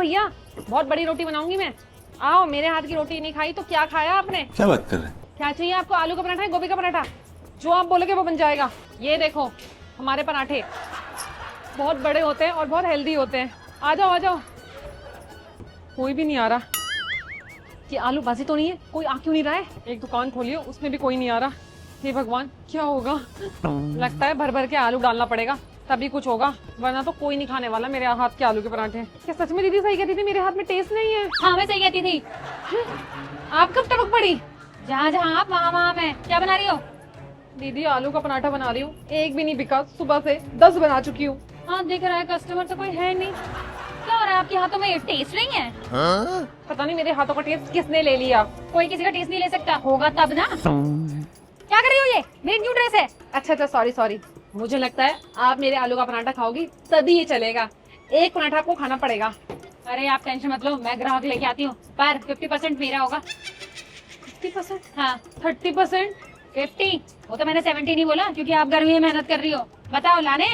भैया, बहुत बड़ी रोटी बनाऊंगी मैं। आओ, मेरे हाथ की रोटी नहीं खाई तो क्या खाया आपने? क्या बात कर रहे हैं? क्या चाहिए आपको? आलू का पराठा है, गोभी का पराठा? जो आप बोलोगे वो बन जाएगा। ये देखो हमारे पराठे बहुत बड़े होते हैं और बहुत हेल्दी होते हैं। आ जाओ आ जाओ। कोई भी नहीं आ रहा। ये आलू बाजी तो नहीं है? कोई आ क्यों नहीं रहा है? एक दुकान खोली हो, उसमें भी कोई नहीं आ रहा। हे भगवान, क्या होगा? लगता है भर भर के आलू डालना पड़ेगा तभी कुछ होगा, वरना तो कोई नहीं खाने वाला मेरे हाथ के आलू के पराठे। क्या सच में दीदी सही कहती थी मेरे हाथ में टेस्ट नहीं है? हाँ मैं सही कहती थी। आप कब टपक पड़ी? जहाँ जहाँ आप वहाँ मैं। क्या बना रही हो? दीदी आलू का पराठा बना रही हूँ, एक भी नहीं बिका। सुबह से 10 बना चुकी हूँ। हाँ दिख रहा है, कस्टमर तो कोई है नहीं। क्या हो रहा है आपके हाथों में? टेस्ट नहीं है? पता नहीं मेरे हाथों का टेस्ट किसने ले लिया। कोई किसी का टेस्ट नहीं ले सकता, होगा तब ना। क्या कर रही हो? ये मेरी न्यू ड्रेस है। अच्छा अच्छा, सॉरी सॉरी। मुझे लगता है आप मेरे आलू का पराठा खाओगी तभी ये चलेगा। एक पराठा आपको खाना पड़ेगा। अरे आप टेंशन मत लो, मैं ग्राहक लेके आती हूँ, पर 50% मेरा होगा। 50%? हाँ 30%? 50। वो तो मैंने 70 नहीं बोला क्योंकि आप गर्मी में मेहनत कर रही हो। बताओ लाने?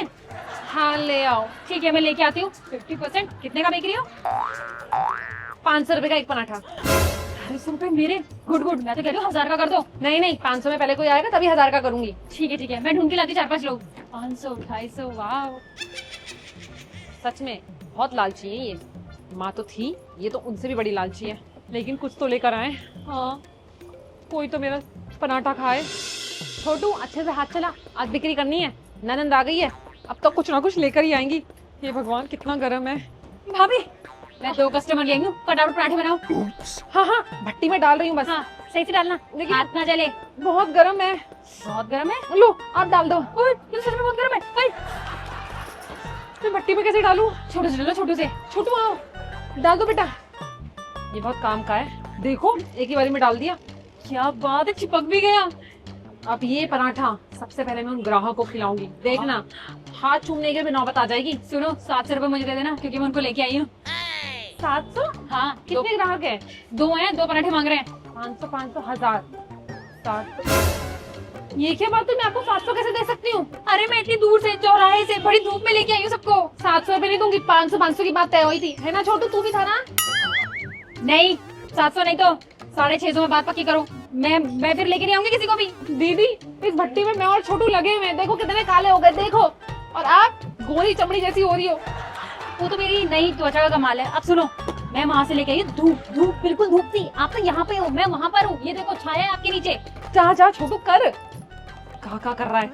हाँ ले आओ। ठीक है मैं लेके आती हूँ। 50% कितने का बेच रही हो? 500 रुपए का एक पराठा। 200 रुपए मेरे? गुड गुड, मैं तो कह रही हूँ 1000 का कर दो। नहीं नहीं, 500 में पहले कोई आएगा तभी 1000 का करूंगी। ठीक है मैं ढूंढ के लाती 4-5 लोग। 500 250। वाह सच में बहुत लालची है ये। माँ तो थी, ये तो उनसे भी बड़ी लालची है। लेकिन कुछ तो लेकर आए। हाँ, कोई तो मेरा पराठा खाए। छोटू अच्छे से हाथ चला, आज बिक्री करनी है। ननंद आ गई है, अब तो कुछ ना कुछ लेकर ही आएंगी। ये भगवान कितना गर्म है। भाभी मैं 2 कस्टमर ले आई हूँ, फटाफट पराठे बनाओ। हाँ हाँ, भट्टी में डाल रही हूँ बस। हाँ सही से डालना, लेकिन हाथ ना जले। बहुत गर्म है। बहुत गर्म है? लो आप डाल दो। ओए ये सच में बहुत गर्म है। मैं भट्टी में कैसे डालूं? छोटू से डालो, छोटू से। छोटू आओ, डाल दो बेटा। ये बहुत काम का है। देखो एक ही बारी में डाल दिया। क्या बात है, चिपक भी गया। अब ये पराठा सबसे पहले मैं उन ग्राहक को खिलाऊंगी, देखना हाथ चूमने के भी नौबत आ जाएगी। सुनो 700 रुपए मुझे दे देना क्योंकि मैं उनको लेके आई हूँ। 700? हाँ कितने ग्राहक है? 2 हैं, 2 पराठे मांग रहे हैं। 500 500 1000 700। ये क्या बात है? मैं आपको 700 कैसे दे सकती हूँ? अरे मैं इतनी दूर से चौराहे से बड़ी धूप में लेके आई हूँ सबको। 700 रुपए नहीं दूंगी, 500 की बात तय हुई थी, है ना छोटू? तू भी था ना? नहीं 700 नहीं तो 650 में बात पक्की करो। मैं फिर लेके नहीं आऊंगी किसी को भी। दीदी इस भट्टी में मैं और छोटू लगे हुए हैं, देखो कितने काले हो गए। देखो, और आप गोरी चमड़ी जैसी हो रही हो। वो तो मेरी नई त्वचा का कमाल है। अब सुनो, मैं वहाँ से लेके आई धूप बिल्कुल धूप थी। आप तो यहाँ पे हो, मैं वहाँ पर हूँ। ये देखो छाया है आपके नीचे। जा जा छोटू कर। कहा कर रहा है?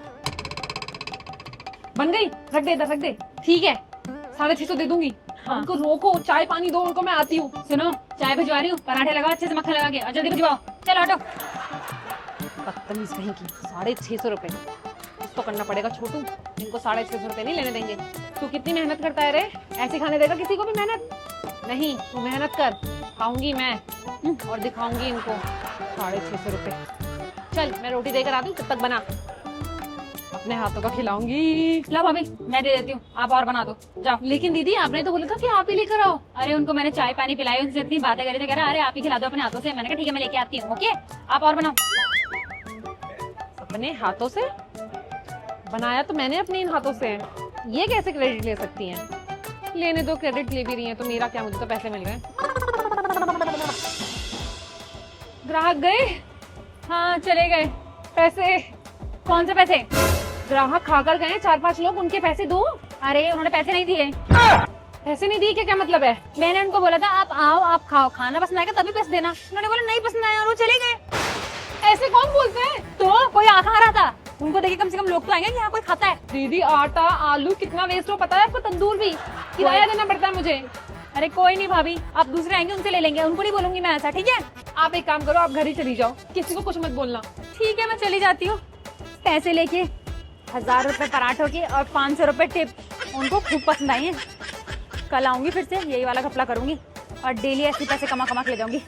बन गई? रख दे इधर, रख दे। ठीक है 650 दे दूंगी। हाँ। उनको रोको, चाय पानी दो उनको, मैं आती हूँ। सुनो चाय भिजवा रही हूँ, पराठे लगाओ अच्छे से मक्खन लगा के और जल्दी भिजवाओ। चलो हटो। बदतमीज कहीं की। 650 रुपए कुछ तो करना पड़ेगा छोटू, इनको 650 रुपए नहीं लेने देंगे। तू कितनी मेहनत करता है रे? ऐसे खाने देगा किसी को भी मेहनत? नहीं, तू मेहनत कर, खाऊंगी मैं और दिखाऊंगी इनको 650 रुपए। चल मैं रोटी देकर आती हूँ, तब तक बना, अपने हाथों का खिलाऊंगी। ला भाभी मैं दे देती हूँ, आप और बना दो जाओ। लेकिन दीदी आपने तो बोला था कि आप ही लेकर आओ। अरे उनको मैंने चाय पानी पिलाई, उनसे इतनी बातें करी तो कह रहा अरे आप ही खिला दो अपने हाथों से। मैंने कहा ठीक है मैं लेके आती हूँ। ओके आप और बनाओ। अपने हाथों से बनाया तो मैंने अपने इन हाथों से, ये कैसे क्रेडिट ले सकती हैं? लेने दो, क्रेडिट ले भी रही हैं तो मेरा क्या, मुझे तो पैसे मिल गए। ग्राहक गए? हाँ चले गए। पैसे? कौन से पैसे? ग्राहक खाकर गए 4-5 लोग, उनके पैसे दो। अरे उन्होंने पैसे नहीं दिए। पैसे नहीं दिए? क्या मतलब है? मैंने उनको बोला था आप आओ आप खाओ, खाना पसंद आएगा तभी पैसे देना। उन्होंने बोला नहीं पसंद आया और वो चले गए। ऐसे कौन बोलते हैं? तो कोई आ खा रहा था, उनको देखे कम से कम लोग तो आएंगे कि यहाँ कोई खाता है। दीदी आटा आलू कितना वेस्ट हो पता है आपको? तंदूर भी किराया देना पड़ता है मुझे। अरे कोई नहीं भाभी, आप दूसरे आएंगे उनसे ले लेंगे, उनको नहीं बोलूंगी मैं ऐसा। ठीक है आप एक काम करो, आप घर ही चली जाओ, किसी को कुछ मत बोलना। ठीक है मैं चली जाती हूँ। पैसे लेके 1000 रुपए पराठों के और 500 रुपए टिप। उनको खूब पसंद आई है। कल आऊंगी फिर से, यही वाला घपला करूंगी और डेली ऐसे पैसे कमा कमा के ले जाऊंगी।